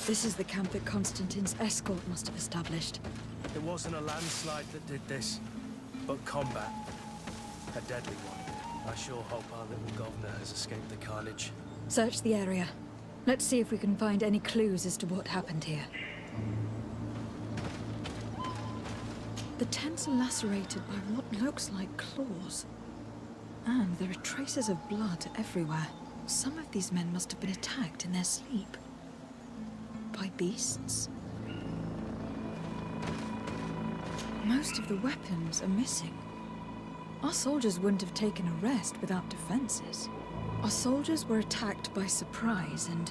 This is the camp that Constantine's escort must have established. It wasn't a landslide that did this, but combat. A deadly one. I sure hope our little governor has escaped the carnage. Search the area. Let's see if we can find any clues as to what happened here. The tents are lacerated by what looks like claws. And there are traces of blood everywhere. Some of these men must have been attacked in their sleep. By beasts. Most of the weapons are missing. Our soldiers wouldn't have taken a rest without defenses. Our soldiers were attacked by surprise, and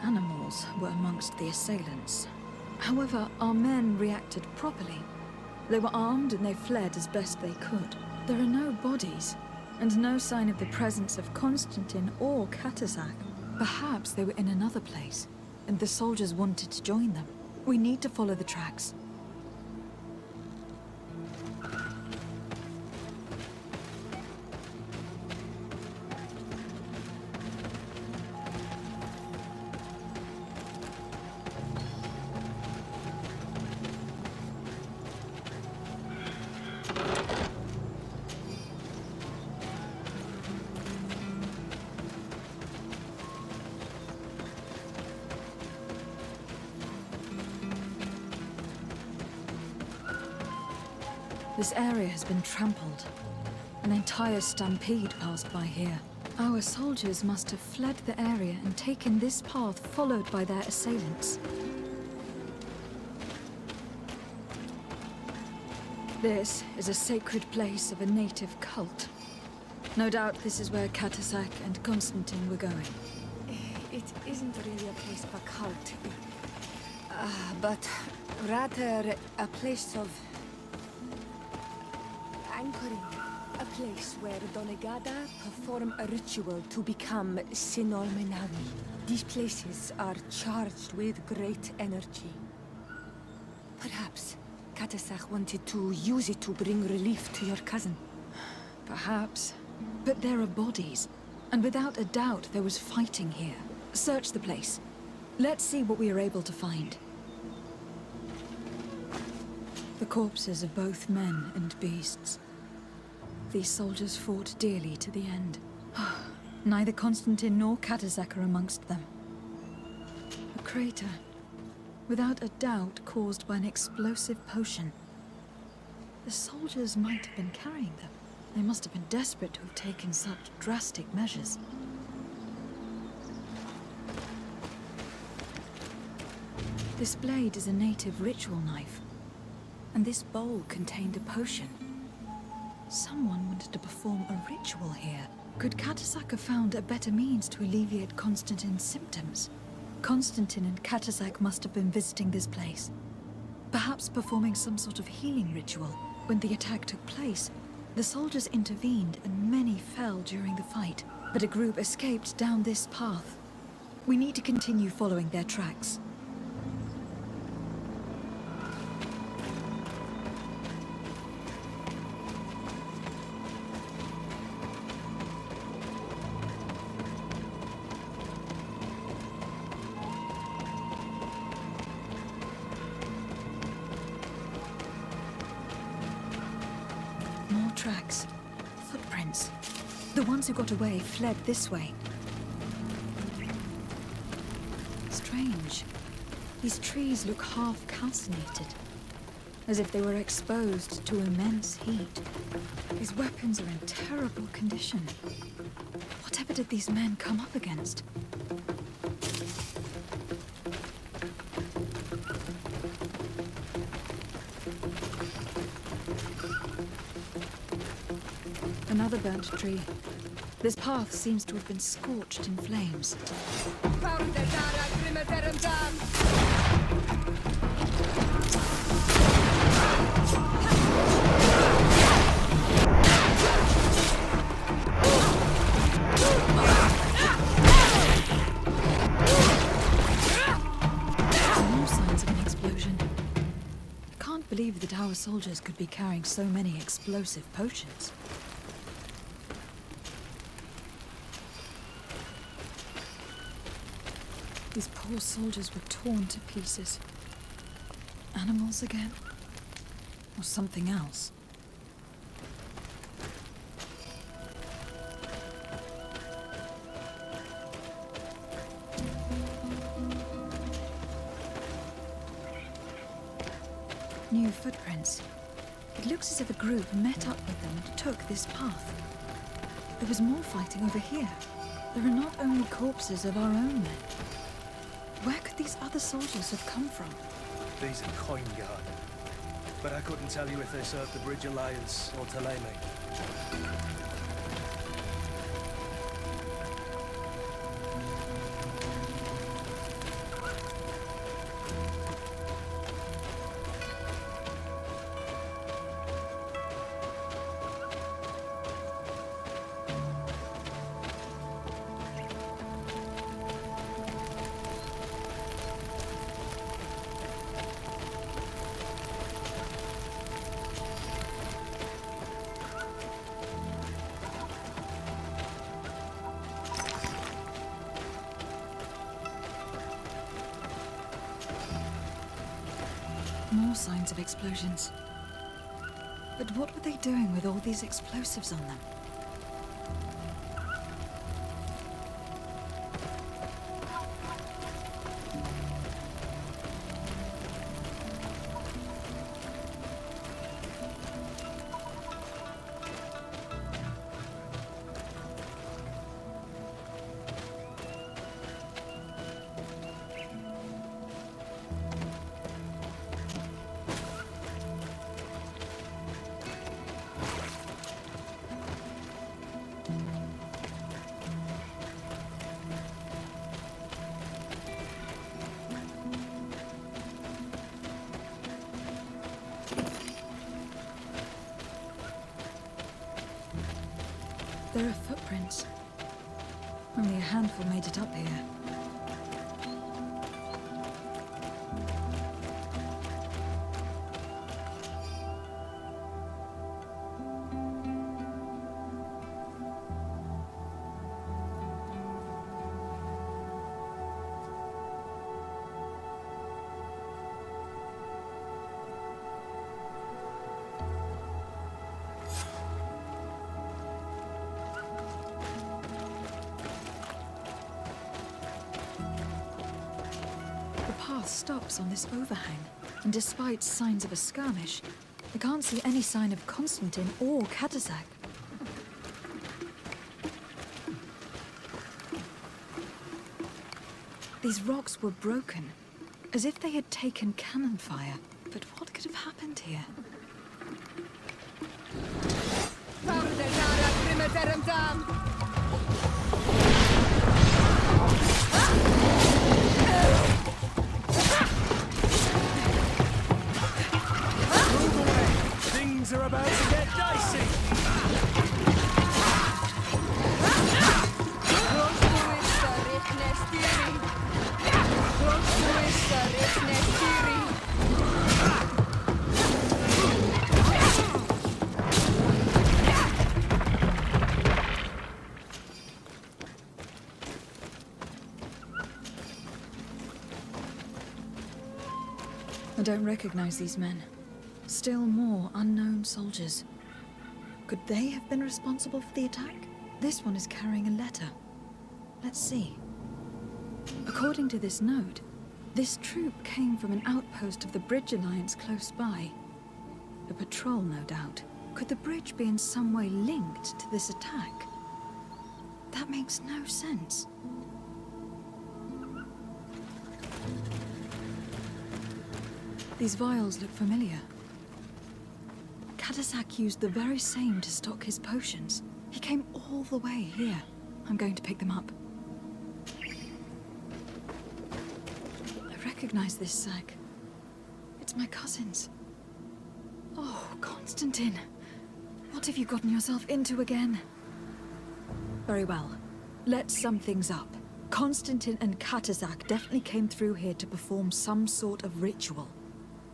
animals were amongst the assailants. However, our men reacted properly. They were armed and they fled as best they could. There are no bodies, and no sign of the presence of Constantine or B.L.A.C.K. Perhaps they were in another place, and the soldiers wanted to join them. We need to follow the tracks. This area has been trampled. An entire stampede passed by here. Our soldiers must have fled the area and taken this path followed by their assailants. This is a sacred place of a native cult. No doubt this is where B.L.A.C.K. and Constantine were going. It isn't really a place of a cult, but rather a place of anchoring. A place where Donegada perform a ritual to become Sinormenawi. These places are charged with great energy. Perhaps B.L.A.C.K. wanted to use it to bring relief to your cousin. Perhaps. But there are bodies, and without a doubt there was fighting here. Search the place. Let's see what we are able to find. The corpses of both men and beasts. These soldiers fought dearly to the end. Neither Constantine nor B.L.A.C.K. are amongst them. A crater, without a doubt caused by an explosive potion. The soldiers might have been carrying them. They must have been desperate to have taken such drastic measures. This blade is a native ritual knife, and this bowl contained a potion. Someone wanted to perform a ritual here. Could B.L.A.C.K. have found a better means to alleviate Constantine's symptoms? Constantine and B.L.A.C.K. must have been visiting this place. Perhaps performing some sort of healing ritual. When the attack took place, the soldiers intervened and many fell during the fight. But a group escaped down this path. We need to continue following their tracks. More tracks. Footprints. The ones who got away fled this way. Strange. These trees look half calcinated, as if they were exposed to immense heat. These weapons are in terrible condition. Whatever did these men come up against? Another burnt tree. This path seems to have been scorched in flames. No signs of an explosion. Can't believe that our soldiers could be carrying so many explosive potions. These poor soldiers were torn to pieces. Animals again? Or something else? New footprints. It looks as if a group met up with them and took this path. There was more fighting over here. There are not only corpses of our own men. Where could these other soldiers have come from? These are coin guard. But I couldn't tell you if they served the Bridge Alliance or B.L.A.C.K. More signs of explosions. But what were they doing with all these explosives on them? There are footprints. Only a handful made it up here. The path stops on this overhang, and despite signs of a skirmish, I can't see any sign of Constantine or B.L.A.C.K. These rocks were broken, as if they had taken cannon fire. But what could have happened here? Things are about to get dicey! I don't recognize these men. Still more unknown soldiers. Could they have been responsible for the attack? This one is carrying a letter. Let's see. According to this note, this troop came from an outpost of the Bridge Alliance close by. A patrol, no doubt. Could the bridge be in some way linked to this attack? That makes no sense. These vials look familiar. B.L.A.C.K. used the very same to stock his potions. He came all the way here. I'm going to pick them up. I recognize this sack. It's my cousin's. Oh, Constantine. What have you gotten yourself into again? Very well. Let's sum things up. Constantine and B.L.A.C.K. definitely came through here to perform some sort of ritual.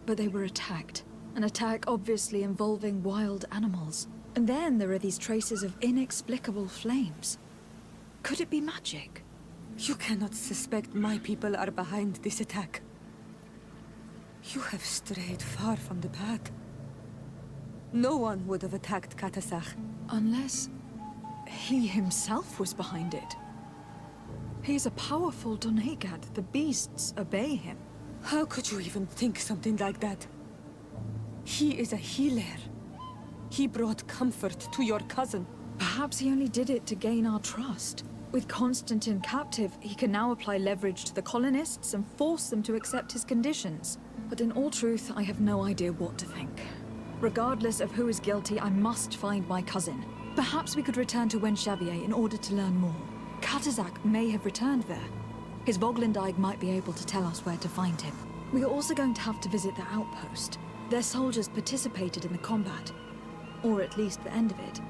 But they were attacked. An attack obviously involving wild animals. And then there are these traces of inexplicable flames. Could it be magic? You cannot suspect my people are behind this attack. You have strayed far from the path. No one would have attacked Katasak. Unless he himself was behind it. He's a powerful Donegad. The beasts obey him. How could you even think something like that? He is a healer. He brought comfort to your cousin. Perhaps he only did it to gain our trust. With Constantine captive, he can now apply leverage to the colonists and force them to accept his conditions. But in all truth, I have no idea what to think. Regardless of who is guilty, I must find my cousin. Perhaps we could return to Wenxavier in order to learn more. Katasak may have returned there. His Voglandaig might be able to tell us where to find him. We are also going to have to visit the outpost. Their soldiers participated in the combat. Or at least the end of it.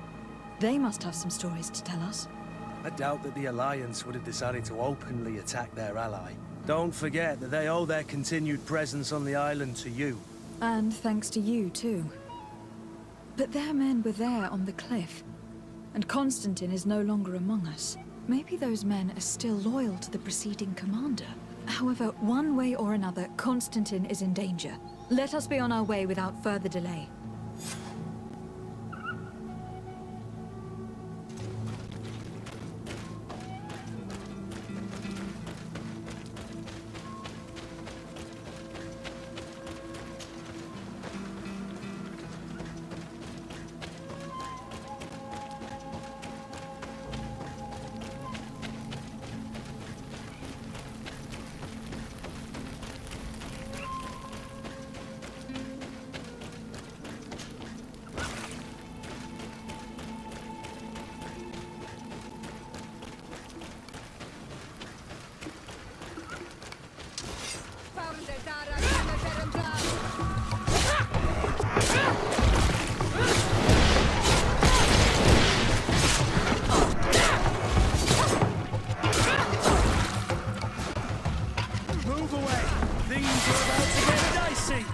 They must have some stories to tell us. I doubt that the Alliance would have decided to openly attack their ally. Don't forget that they owe their continued presence on the island to you. And thanks to you, too. But their men were there on the cliff. And Constantine is no longer among us. Maybe those men are still loyal to the preceding commander. However, one way or another, Constantine is in danger. Let us be on our way without further delay. Move away! Things are about to get dicey!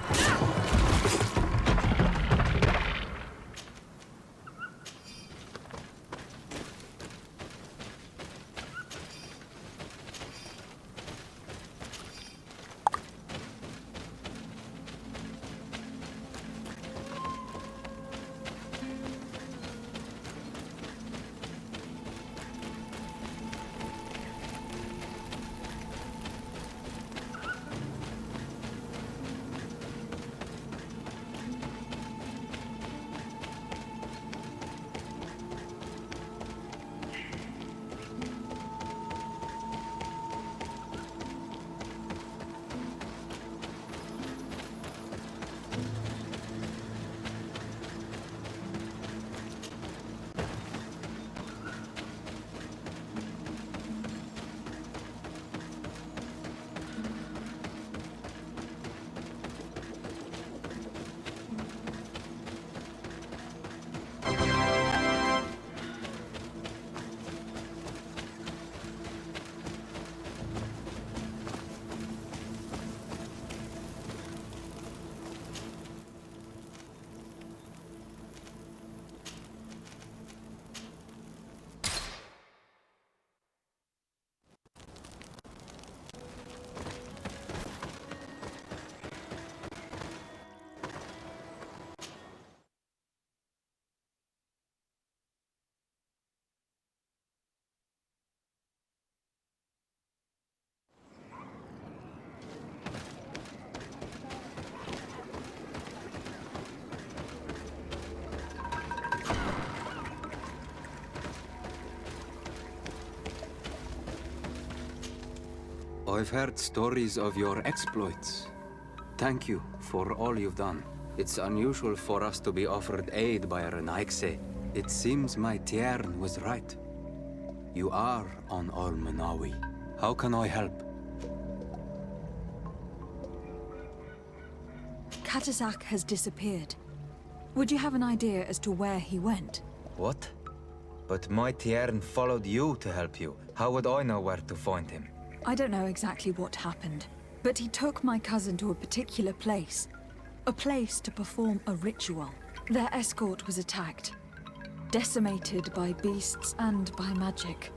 I've heard stories of your exploits. Thank you for all you've done. It's unusual for us to be offered aid by B.L.A.C.K. It seems my Tiern was right. You are on Almanawi. How can I help? Katasak has disappeared. Would you have an idea as to where he went? What? But my Tiern followed you to help you. How would I know where to find him? I don't know exactly what happened, but he took my cousin to a particular place. A place to perform a ritual. Their escort was attacked. Decimated by beasts and by magic.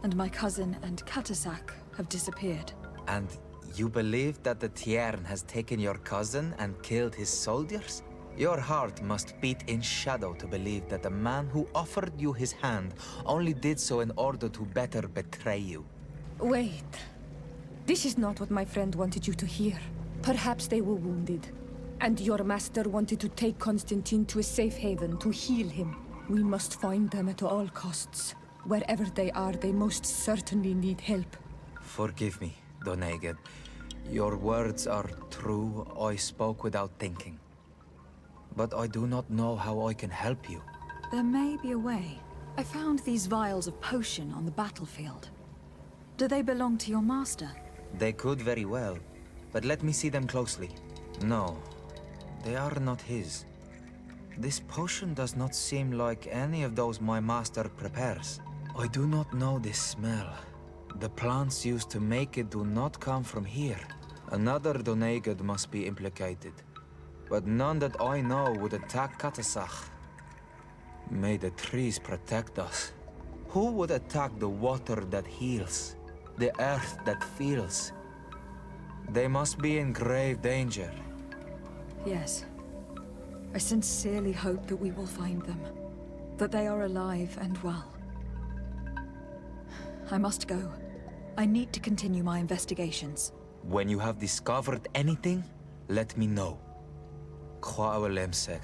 and my cousin and Katasak have disappeared. And you believe that the Tiern has taken your cousin and killed his soldiers? Your heart must beat in shadow to believe that the man who offered you his hand only did so in order to better betray you. Wait. This is not what my friend wanted you to hear. Perhaps they were wounded, and your master wanted to take Constantine to a safe haven to heal him. We must find them at all costs. Wherever they are, they most certainly need help. Forgive me, Doneged. Your words are true. I spoke without thinking. But I do not know how I can help you. There may be a way. I found these vials of potion on the battlefield. Do they belong to your master? They could very well, but let me see them closely. No, they are not his. This potion does not seem like any of those my master prepares. I do not know this smell. The plants used to make it do not come from here. Another Doneged must be implicated, but none that I know would attack Katasak. May the trees protect us. Who would attack the water that heals? The earth that feels? They must be in grave danger. Yes. I sincerely hope that we will find them. That they are alive and well. I must go. I need to continue my investigations. When you have discovered anything, let me know. B.L.A.C.K.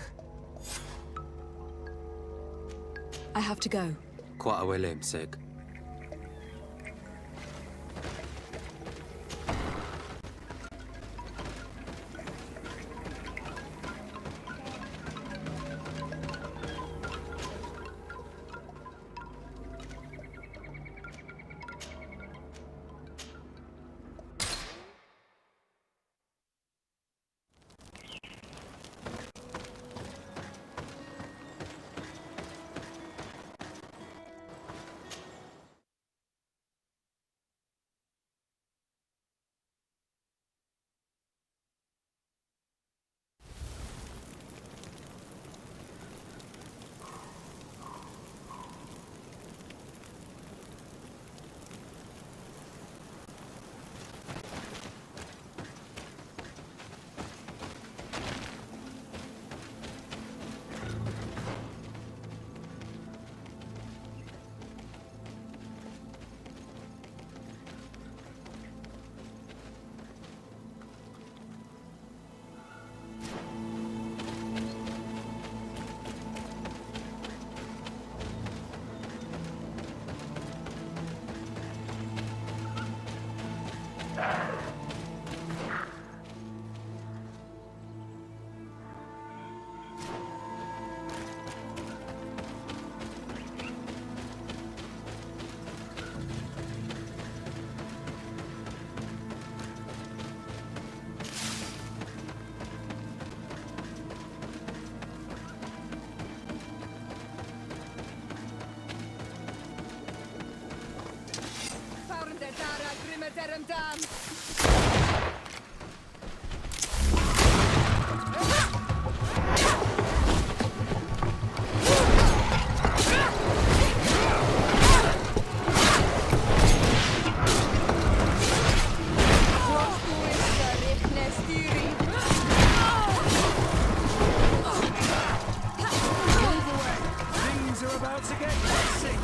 I have to go. B.L.A.C.K. Things are about to get messy.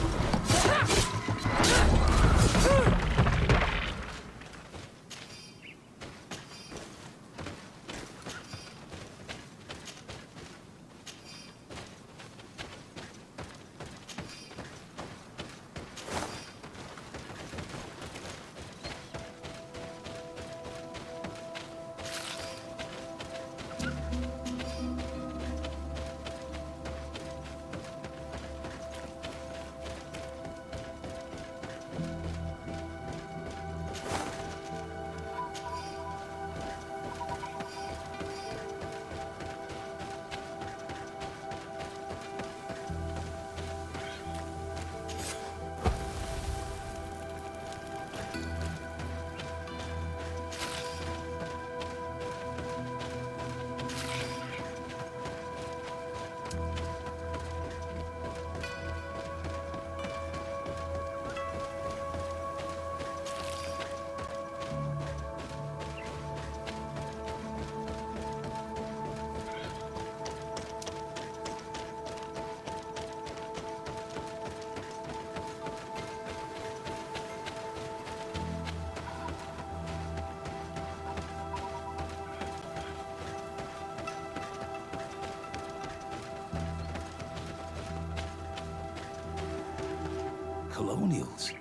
Colonials?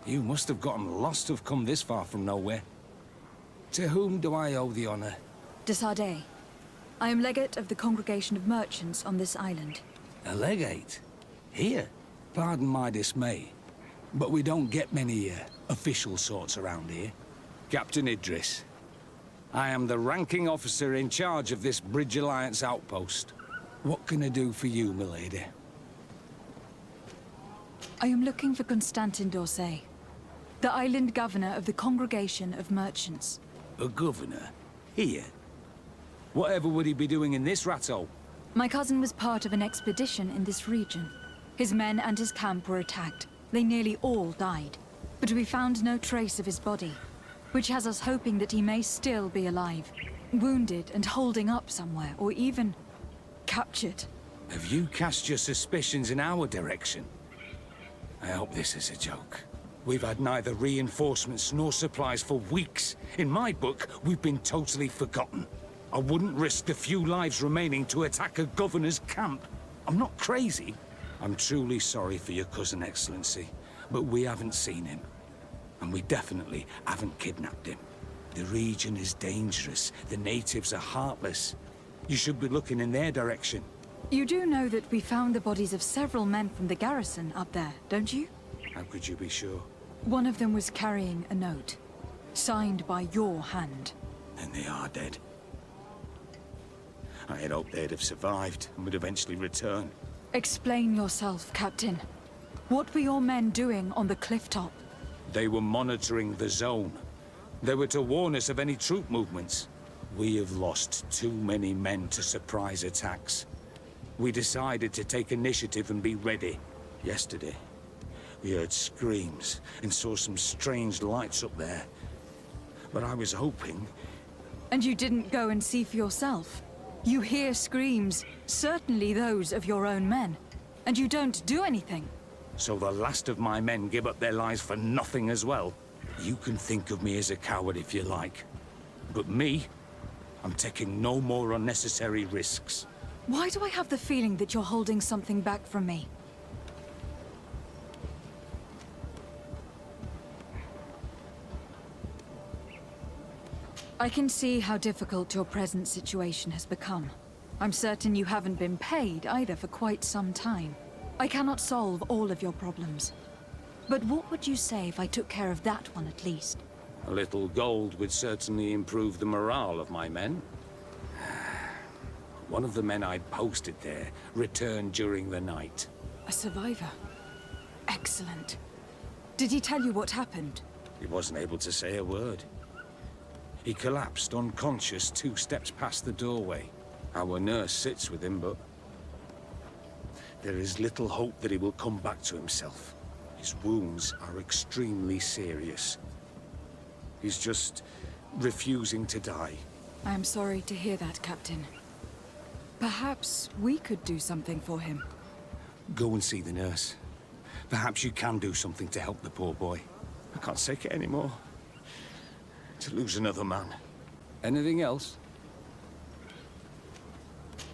You must have gotten lost to have come this far from nowhere. To whom do I owe the honor? De Sarde. I am legate of the Congregation of Merchants on this island. A legate? Here? Pardon my dismay, but we don't get many official sorts around here. Captain Idris. I am the ranking officer in charge of this Bridge Alliance outpost. What can I do for you, milady? I am looking for Constantin d'Orsay, the island governor of the Congregation of Merchants. A governor? Here? Whatever would he be doing in this rattle? My cousin was part of an expedition in this region. His men and his camp were attacked. They nearly all died. But we found no trace of his body, which has us hoping that he may still be alive, wounded and holding up somewhere, or even captured. Have you cast your suspicions in our direction? I hope this is a joke. We've had neither reinforcements nor supplies for weeks. In my book, we've been totally forgotten. I wouldn't risk the few lives remaining to attack a governor's camp. I'm not crazy. I'm truly sorry for your cousin, Excellency, but we haven't seen him. And we definitely haven't kidnapped him. The region is dangerous. The natives are heartless. You should be looking in their direction. You do know that we found the bodies of several men from the garrison up there, don't you? How could you be sure? One of them was carrying a note, signed by your hand. And they are dead. I had hoped they'd have survived and would eventually return. Explain yourself, Captain. What were your men doing on the cliff top? They were monitoring the zone. They were to warn us of any troop movements. We have lost too many men to surprise attacks. We decided to take initiative and be ready. Yesterday, we heard screams and saw some strange lights up there. But I was hoping... And you didn't go and see for yourself? You hear screams, certainly those of your own men, and you don't do anything. So the last of my men give up their lives for nothing as well? You can think of me as a coward if you like. But me, I'm taking no more unnecessary risks. Why do I have the feeling that you're holding something back from me? I can see how difficult your present situation has become. I'm certain you haven't been paid either for quite some time. I cannot solve all of your problems. But what would you say if I took care of that one at least? A little gold would certainly improve the morale of my men. One of the men I'd posted there returned during the night. A survivor. Excellent. Did he tell you what happened? He wasn't able to say a word. He collapsed unconscious 2 steps past the doorway. Our nurse sits with him, but there is little hope that he will come back to himself. His wounds are extremely serious. He's just refusing to die. I am sorry to hear that, Captain. Perhaps we could do something for him. Go and see the nurse. Perhaps you can do something to help the poor boy. I can't take it anymore. To lose another man. Anything else?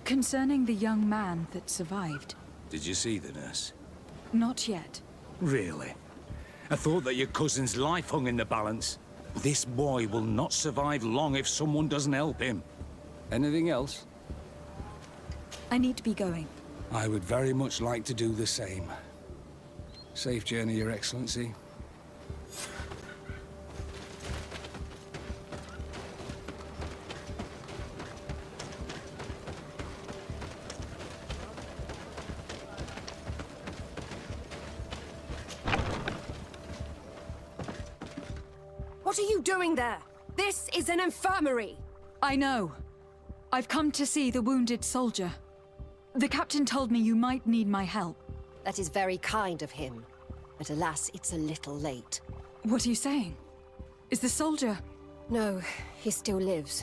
Concerning the young man that survived. Did you see the nurse? Not yet. Really? I thought that your cousin's life hung in the balance. This boy will not survive long if someone doesn't help him. Anything else? I need to be going. I would very much like to do the same. Safe journey, Your Excellency. What are you doing there? This is an infirmary! I know. I've come to see the wounded soldier. The captain told me you might need my help. That is very kind of him. But alas, it's a little late. What are you saying? Is the soldier... No, he still lives.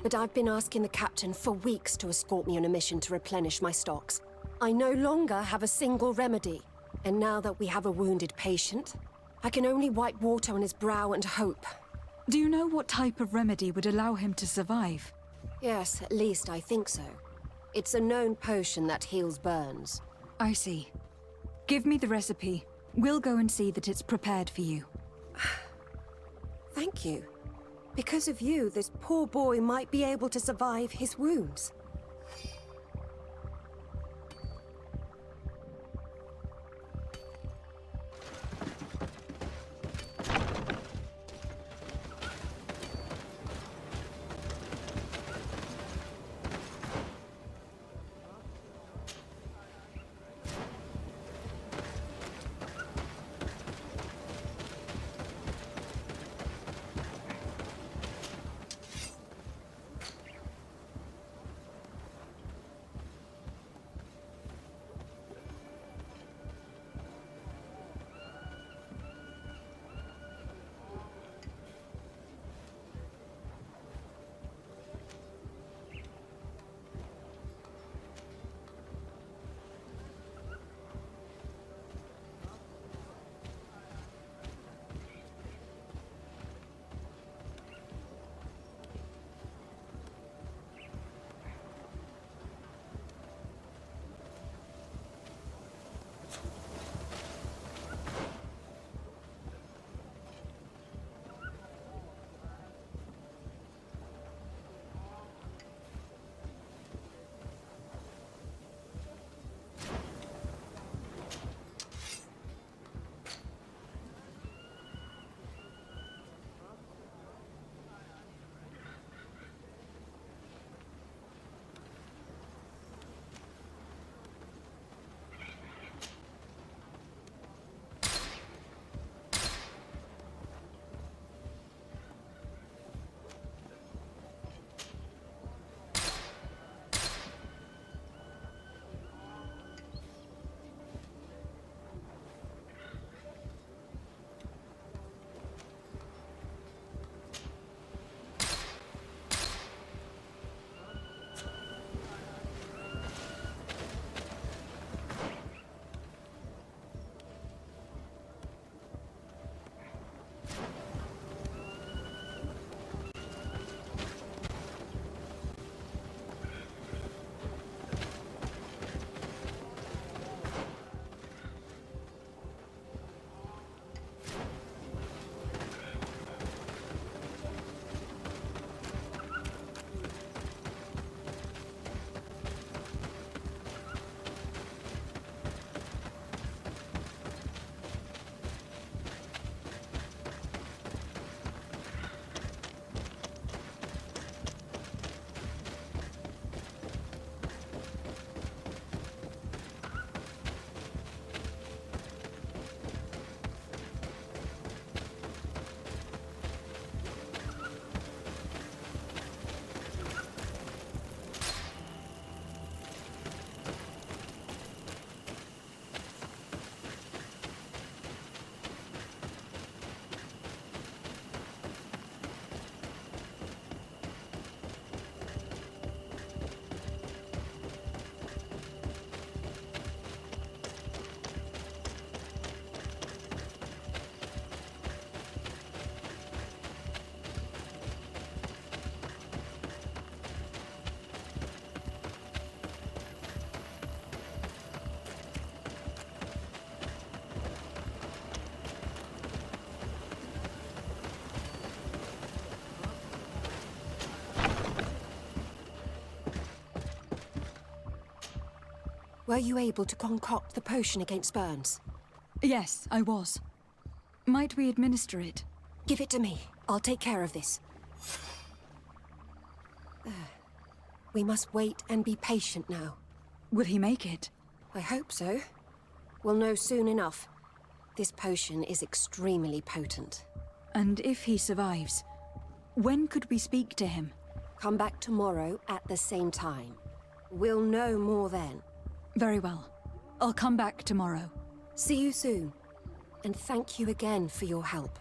But I've been asking the captain for weeks to escort me on a mission to replenish my stocks. I no longer have a single remedy. And now that we have a wounded patient, I can only wipe water on his brow and hope. Do you know what type of remedy would allow him to survive? Yes, at least I think so. It's a known potion that heals burns. I see. Give me the recipe, We'll go and see that it's prepared for you. Thank you. Because of you, this poor boy might be able to survive his wounds. Were you able to concoct the potion against burns? Yes, I was. Might we administer it? Give it to me. I'll take care of this. We must wait and be patient now. Will he make it? I hope so. We'll know soon enough. This potion is extremely potent. And if he survives, when could we speak to him? Come back tomorrow at the same time. We'll know more then. Very well. I'll come back tomorrow. See you soon. And thank you again for your help.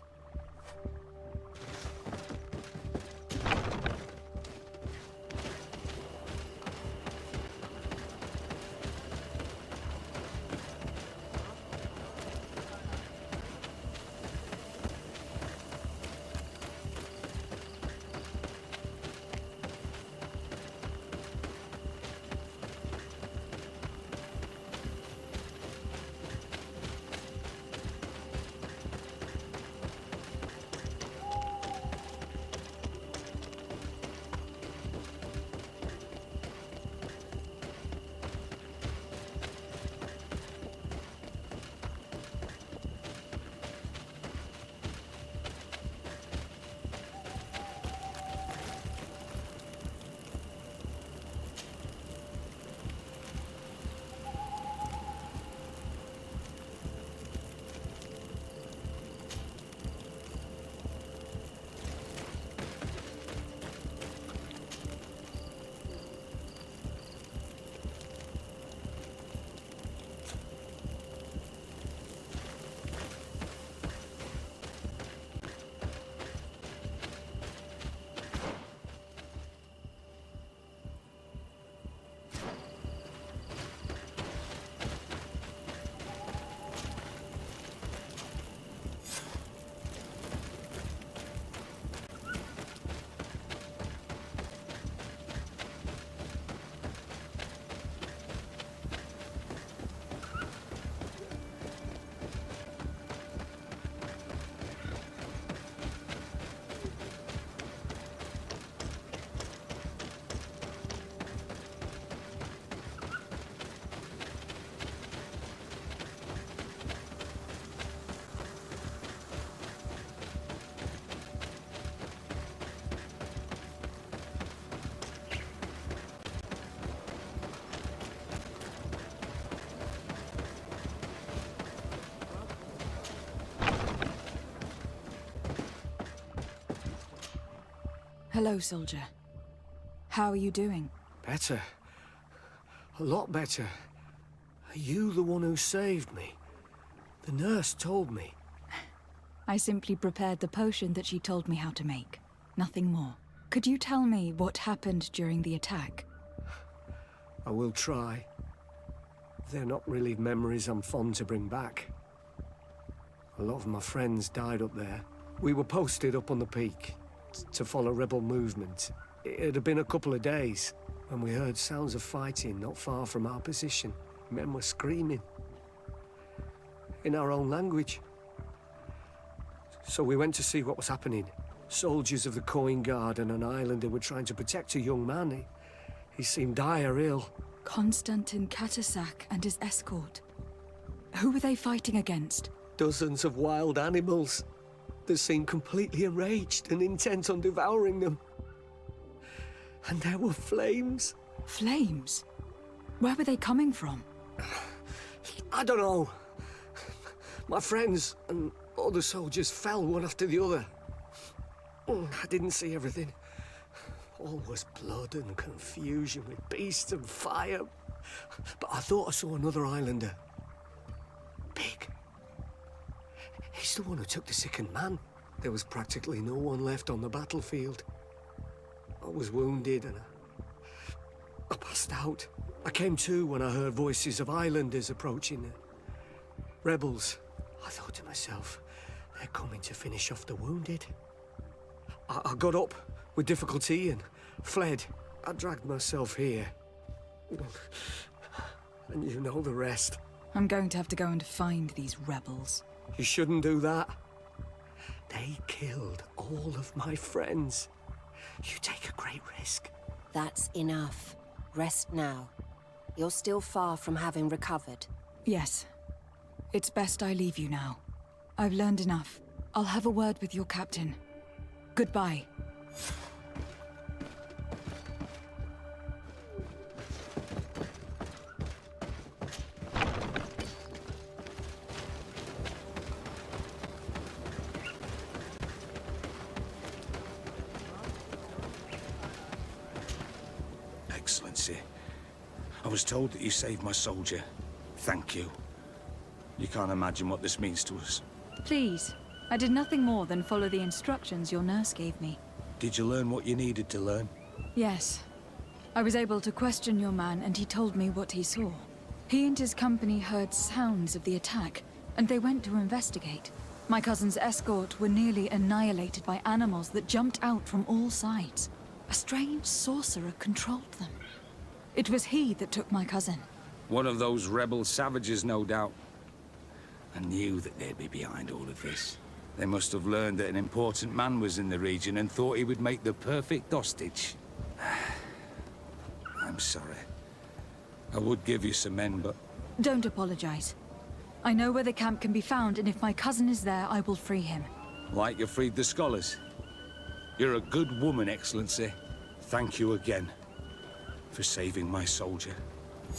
Hello, soldier. How are you doing? Better. A lot better. Are you the one who saved me? The nurse told me. I simply prepared the potion that she told me how to make. Nothing more. Could you tell me what happened during the attack? I will try. They're not really memories I'm fond to bring back. A lot of my friends died up there. We were posted up on the peak to follow rebel movement. It had been a couple of days when we heard sounds of fighting not far from our position. Men were screaming in our own language. So we went to see what was happening. Soldiers of the Coin Guard and an islander were trying to protect a young man. He seemed dire ill. Konstantin Katasak and his escort. Who were they fighting against? Dozens of wild animals. They seemed completely enraged and intent on devouring them. And there were flames. Flames? Where were they coming from? I don't know. My friends and other soldiers fell one after the other. I didn't see everything. All was blood and confusion with beasts and fire. But I thought I saw another islander. Big. He's the one who took the sickened man. There was practically no one left on the battlefield. I was wounded and I passed out. I came to when I heard voices of islanders approaching. Rebels. I thought to myself, they're coming to finish off the wounded. I got up with difficulty and fled. I dragged myself here. And you know the rest. I'm going to have to go and find these rebels. You shouldn't do that. They killed all of my friends. You take a great risk. That's enough. Rest now. You're still far from having recovered. Yes. It's best I leave you now. I've learned enough. I'll have a word with your captain. Goodbye. Excellency, I was told that you saved my soldier. Thank you. You can't imagine what this means to us. Please. I did nothing more than follow the instructions your nurse gave me. Did you learn what you needed to learn? Yes. I was able to question your man, and he told me what he saw. He and his company heard sounds of the attack, and they went to investigate. My cousin's escort were nearly annihilated by animals that jumped out from all sides. A strange sorcerer controlled them. It was he that took my cousin. One of those rebel savages, no doubt. I knew that they'd be behind all of this. They must have learned that an important man was in the region and thought he would make the perfect hostage. I'm sorry. I would give you some men, but... Don't apologize. I know where the camp can be found, and if my cousin is there, I will free him. Like you freed the scholars. You're a good woman, Excellency. Thank you again for saving my soldier.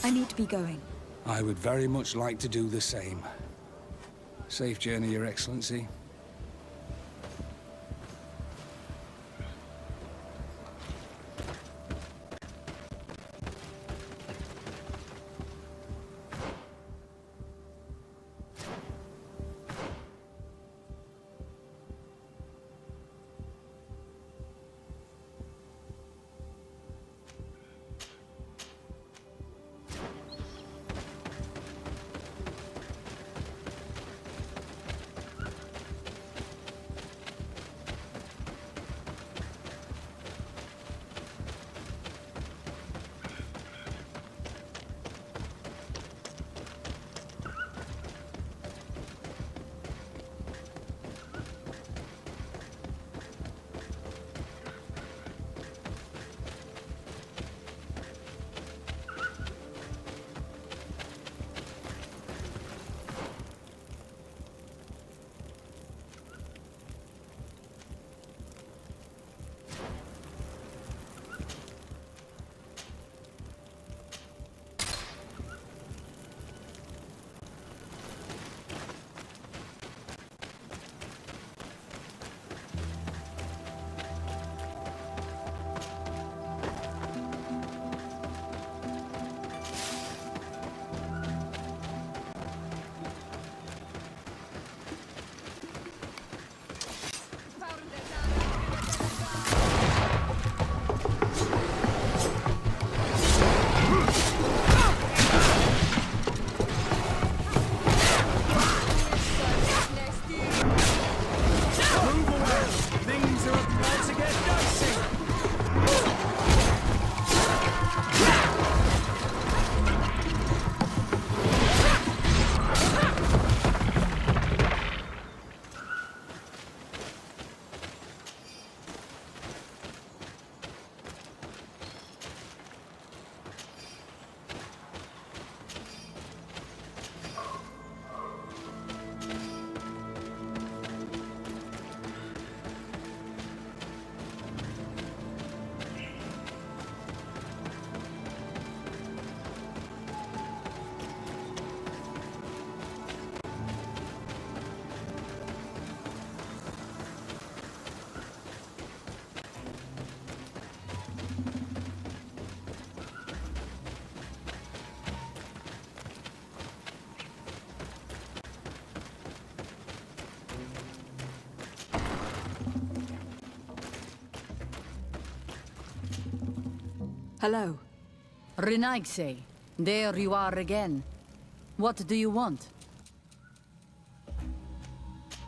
I need to be going. I would very much like to do the same. Safe journey, Your Excellency. Hello. B.L.A.C.K, there you are again. What do you want?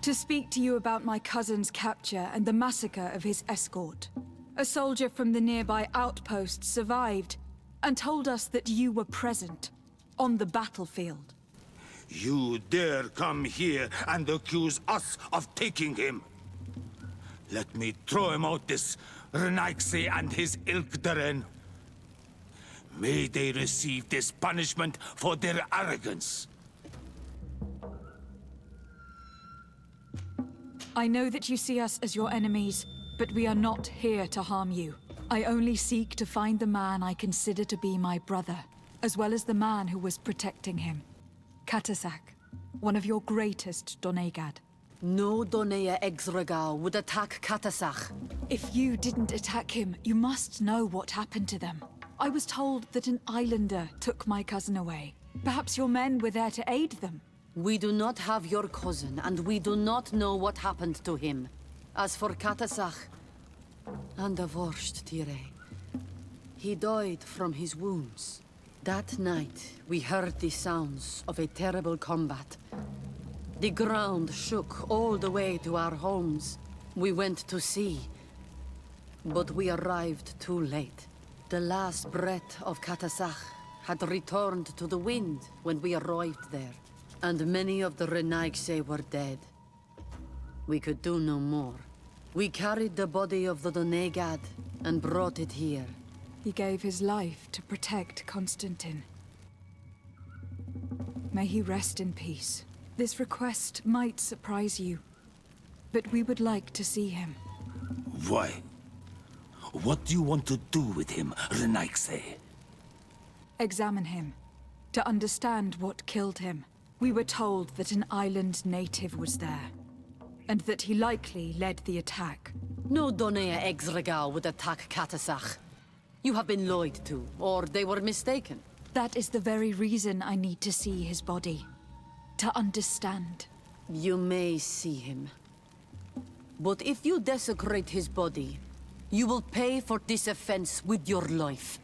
To speak to you about my cousin's capture and the massacre of his escort. A soldier from the nearby outpost survived and told us that you were present on the battlefield. You dare come here and accuse us of taking him? Let me throw him out this B.L.A.C.K and his ilk therein. May they receive this punishment for their arrogance. I know that you see us as your enemies, but we are not here to harm you. I only seek to find the man I consider to be my brother, as well as the man who was protecting him. B.L.A.C.K, one of your greatest Donegad. No Donea Exregal would attack B.L.A.C.K. If you didn't attack him, you must know what happened to them. I was told that an islander took my cousin away. Perhaps your men were there to aid them. We do not have your cousin, and we do not know what happened to him. As for B.L.A.C, undivorced Tire, he died from his wounds. That night, we heard the sounds of a terrible combat. The ground shook all the way to our homes. We went to see, but we arrived too late. The last breath of B.L.A.C had returned to the wind when we arrived there, and many of the B.L.A.C were dead. We could do no more. We carried the body of the Donegad and brought it here. He gave his life to protect Constantine. May he rest in peace. This request might surprise you, but we would like to see him. Why? What do you want to do with him, B.L.A.C? Examine him, to understand what killed him. We were told that an island native was there, and that he likely led the attack. No Donea Exregal would attack B.L.A.C. You have been lied to, or they were mistaken. That is the very reason I need to see his body. To understand. You may see him. But if you desecrate his body, you will pay for this offense with your life.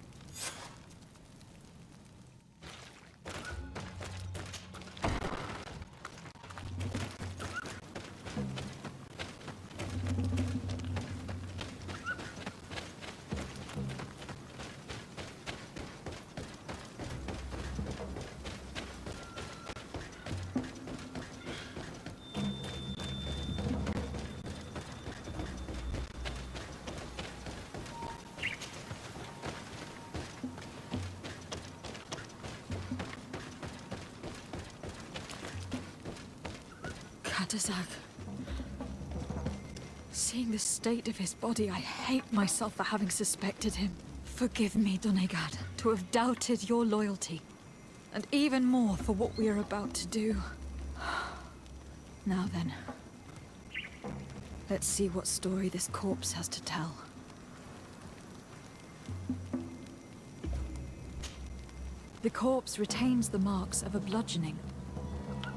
B.L.A.C. Seeing the state of his body, I hate myself for having suspected him. Forgive me, Donegad, to have doubted your loyalty. And even more for what we are about to do. Now then, let's see what story this corpse has to tell. The corpse retains the marks of a bludgeoning.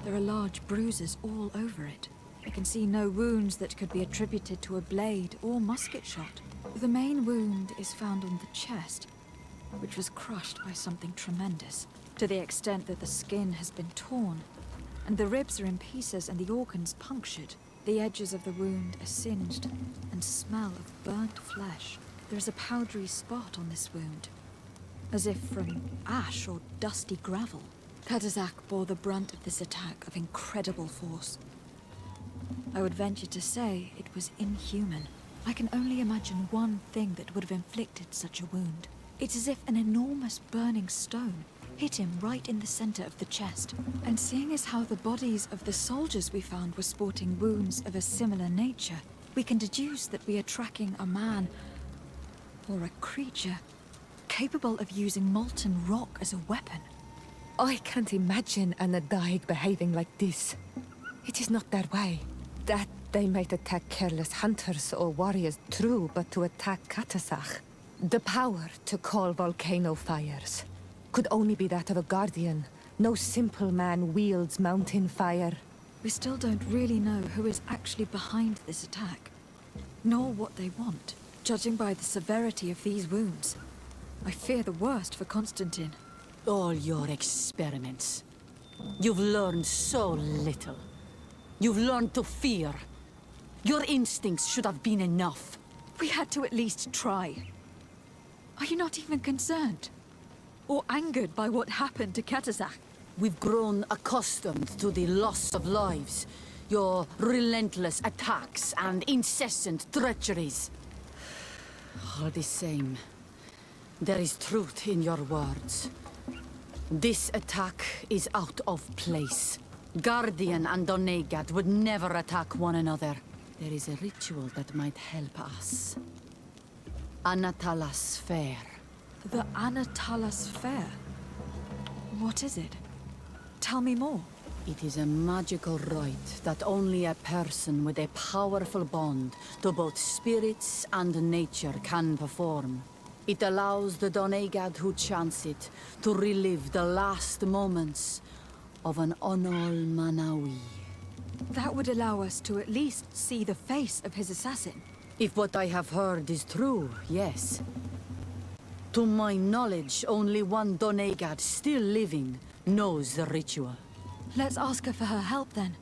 There are large bruises all over it. I can see no wounds that could be attributed to a blade or musket shot. The main wound is found on the chest, which was crushed by something tremendous, to the extent that the skin has been torn, and the ribs are in pieces and the organs punctured. The edges of the wound are singed and smell of burnt flesh. There is a powdery spot on this wound, as if from ash or dusty gravel. B.L.A.C bore the brunt of this attack of incredible force. I would venture to say it was inhuman. I can only imagine one thing that would have inflicted such a wound. It's as if an enormous burning stone hit him right in the center of the chest. And seeing as how the bodies of the soldiers we found were sporting wounds of a similar nature, we can deduce that we are tracking a man or a creature capable of using molten rock as a weapon. I can't imagine an Adaig behaving like this. It is not their way. That they might attack careless hunters or warriors, true, but to attack B.L.A.C, the power to call volcano fires, could only be that of a guardian. No simple man wields mountain fire. We still don't really know who is actually behind this attack, nor what they want. Judging by the severity of these wounds, I fear the worst for Constantine. All your experiments. You've learned so little. You've learned to fear. Your instincts should have been enough. We had to at least try. Are you not even concerned? Or angered by what happened to Katasak? We've grown accustomed to the loss of lives, your relentless attacks and incessant treacheries. All the same, there is truth in your words. This attack is out of place. Guardian and Donegad would never attack one another. There is a ritual that might help us. Anatalas Fair. The Anatalas Fair? What is it? Tell me more. It is a magical rite that only a person with a powerful bond to both spirits and nature can perform. It allows the Donegad who chants it to relive the last moments of an Onol Manawi. That would allow us to at least see the face of his assassin. If what I have heard is true, yes. To my knowledge, only one Donegad still living knows the ritual. Let's ask her for her help then.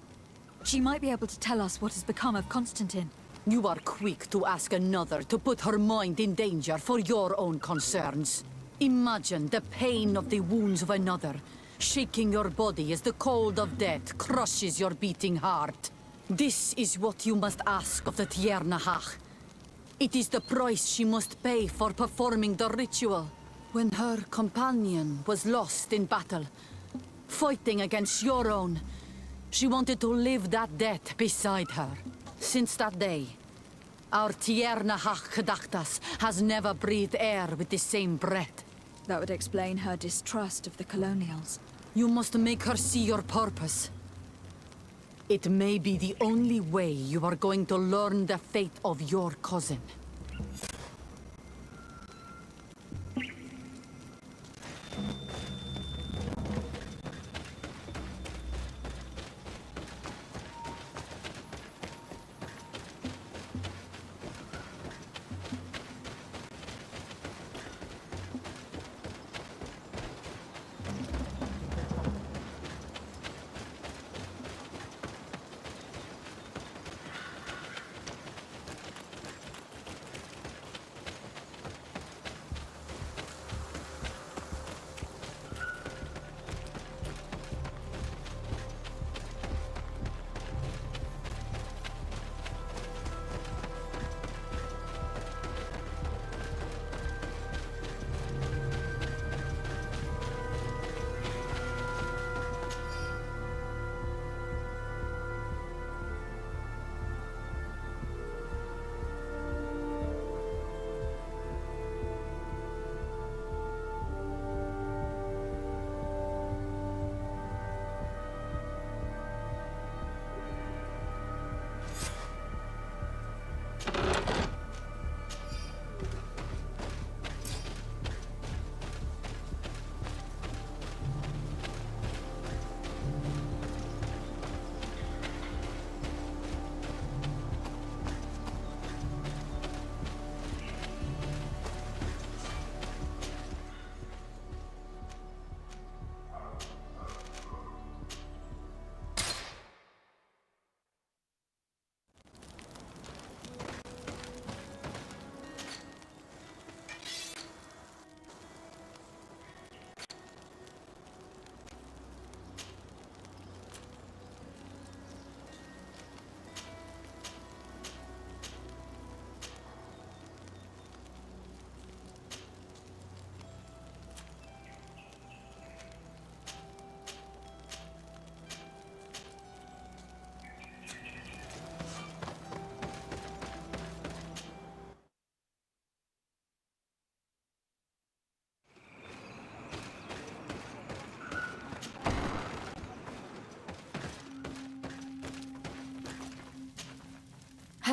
She might be able to tell us what has become of Constantine. You are quick to ask another to put her mind in danger for your own concerns. Imagine the pain of the wounds of another, shaking your body as the cold of death crushes your beating heart. This is what you must ask of the Tiernahach. It is the price she must pay for performing the ritual. When her companion was lost in battle, fighting against your own, she wanted to live that death beside her. Since that day, our Tiernahach Kadaktas has never breathed air with the same breath. That would explain her distrust of the colonials. You must make her see your purpose. It may be the only way you are going to learn the fate of your cousin.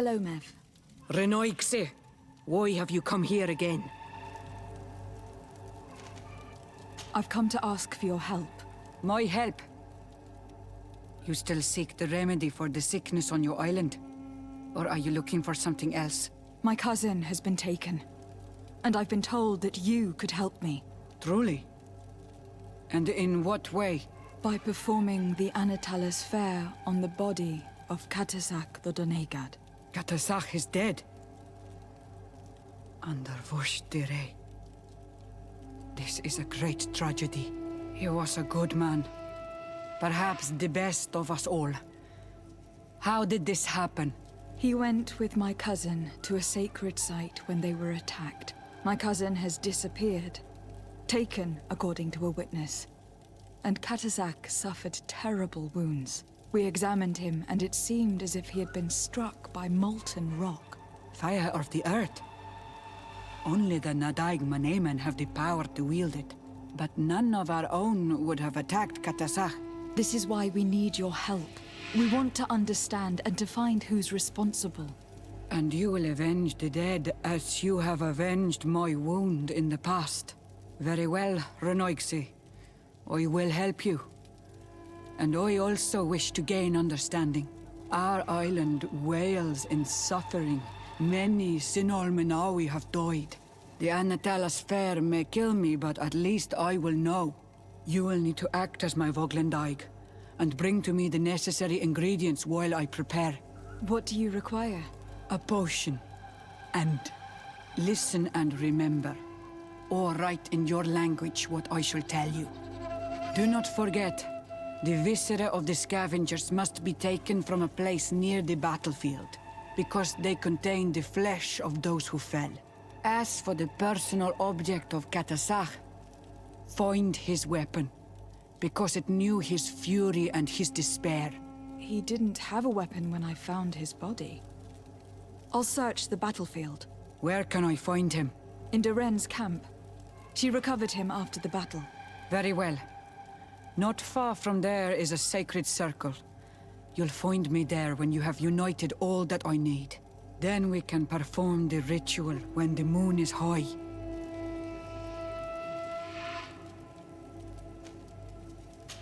Hello, Mev. Renoixe, why have you come here again? I've come to ask for your help. My help? You still seek the remedy for the sickness on your island? Or are you looking for something else? My cousin has been taken. and I've been told that you could help me. Truly? And in what way? By performing the Anatalas fair on the body of Katasak the Donegad. Katasak is dead. Under Voshtire. This is a great tragedy. He was a good man. Perhaps the best of us all. How did this happen? He went with my cousin to a sacred site when they were attacked. My cousin has disappeared. Taken, according to a witness. And Katasak suffered terrible wounds. We examined him, and it seemed as if he had been struck by molten rock. Fire of the earth. Only the Nadaig Manemen have the power to wield it. But none of our own would have attacked Katasak. This is why we need your help. We want to understand and to find who's responsible. And you will avenge the dead as you have avenged my wound in the past. Very well, Renoigse. I will help you. And I also wish to gain understanding. Our island wails in suffering. Many Sinol Menawi have died. The Anatalas fair may kill me, but at least I will know. You will need to act as my Voglendaig, and bring to me the necessary ingredients while I prepare. What do you require? A potion. And listen and remember, or write in your language what I shall tell you. Do not forget, the viscera of the scavengers must be taken from a place near the battlefield, because they contain the flesh of those who fell. As for the personal object of Katasak, find his weapon, because it knew his fury and his despair. He didn't have a weapon when I found his body. I'll search the battlefield. Where can I find him? In Doren's camp. She recovered him after the battle. Very well. Not far from there is a sacred circle. You'll find me there when you have united all that I need. Then we can perform the ritual when the moon is high.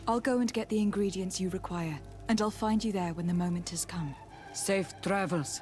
I'll go and get the ingredients you require, and I'll find you there when the moment has come. Safe travels.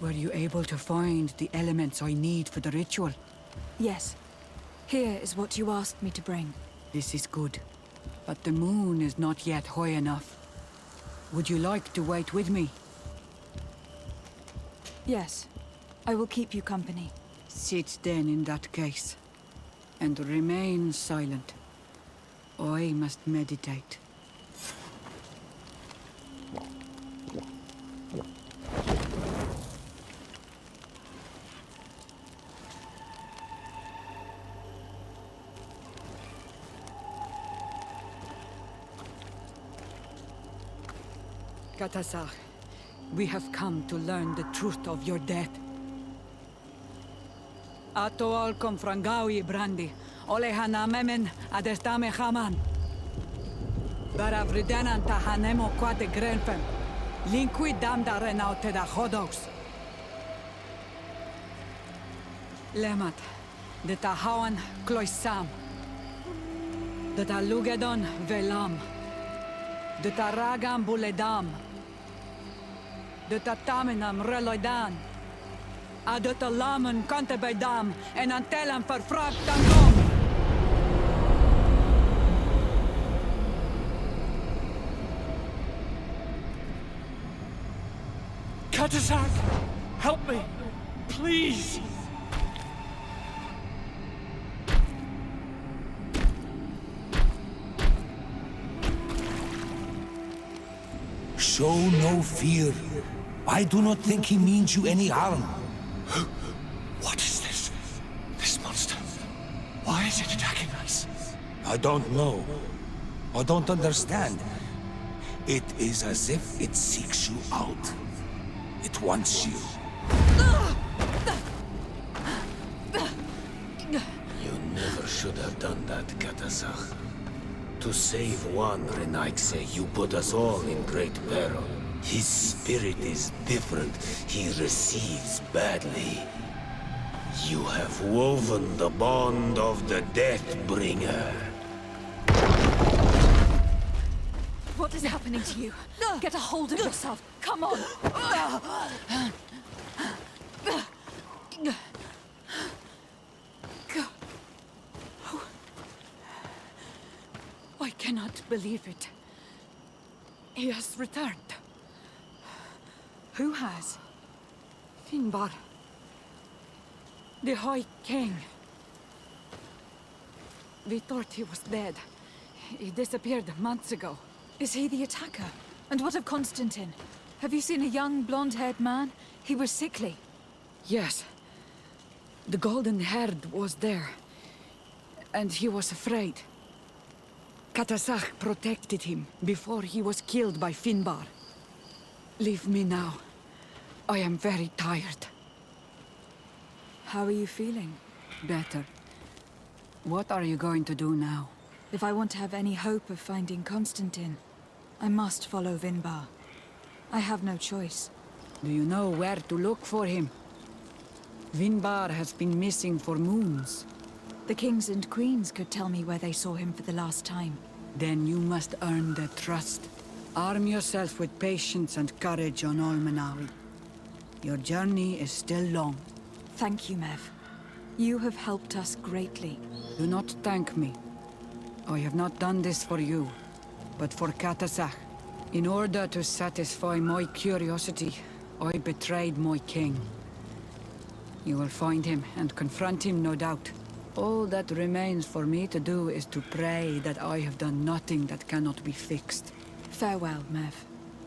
Were you able to find the elements I need for the ritual? Yes. Here is what you asked me to bring. This is good. But the moon is not yet high enough. Would you like to wait with me? Yes. I will keep you company. Sit then in that case. And remain silent. I must meditate. Katasar, we have come to learn the truth of your death. Ato al confrangawi brandi, ole hanamemen adestame haman. Baravridenan tahanemo quate grenfem, linkui damda renaute da hodos. Lemat, de tahawan kloisam, de talugedon velam, de taragam buledam, de tatamenam reloidan, de talamen kantebedam en antelam verfragtangom. Katasak! Help me! Please! Show no fear. I do not think he means you any harm. What is this? This monster? Why is it attacking us? I don't know. I don't understand. It is as if it seeks you out. It wants you. You never should have done that, Katasach. To save one B.L.A.C.K, you put us all in great peril. His spirit is different. He receives badly. You have woven the bond of the Deathbringer. What is happening to you? Get a hold of yourself. Come on. I cannot believe it. He has returned. Who has? Finbar. The High King. We thought he was dead. He disappeared months ago. Is he the attacker? And what of Constantine? Have you seen a young, blonde-haired man? He was sickly. Yes. The golden-haired was there. And he was afraid. Katasach protected him before he was killed by Finbar. Leave me now. I am very tired. How are you feeling? Better. What are you going to do now? If I want to have any hope of finding Constantine, I must follow Vinbar. I have no choice. Do you know where to look for him? Vinbar has been missing for moons. The kings and queens could tell me where they saw him for the last time. Then you must earn their trust. Arm yourself with patience and courage on Olmenawi. Your journey is still long. Thank you, Mev. You have helped us greatly. Do not thank me. I have not done this for you, but for Katasach. In order to satisfy my curiosity, I betrayed my king. You will find him and confront him, no doubt. All that remains for me to do is to pray that I have done nothing that cannot be fixed. Farewell, Mev.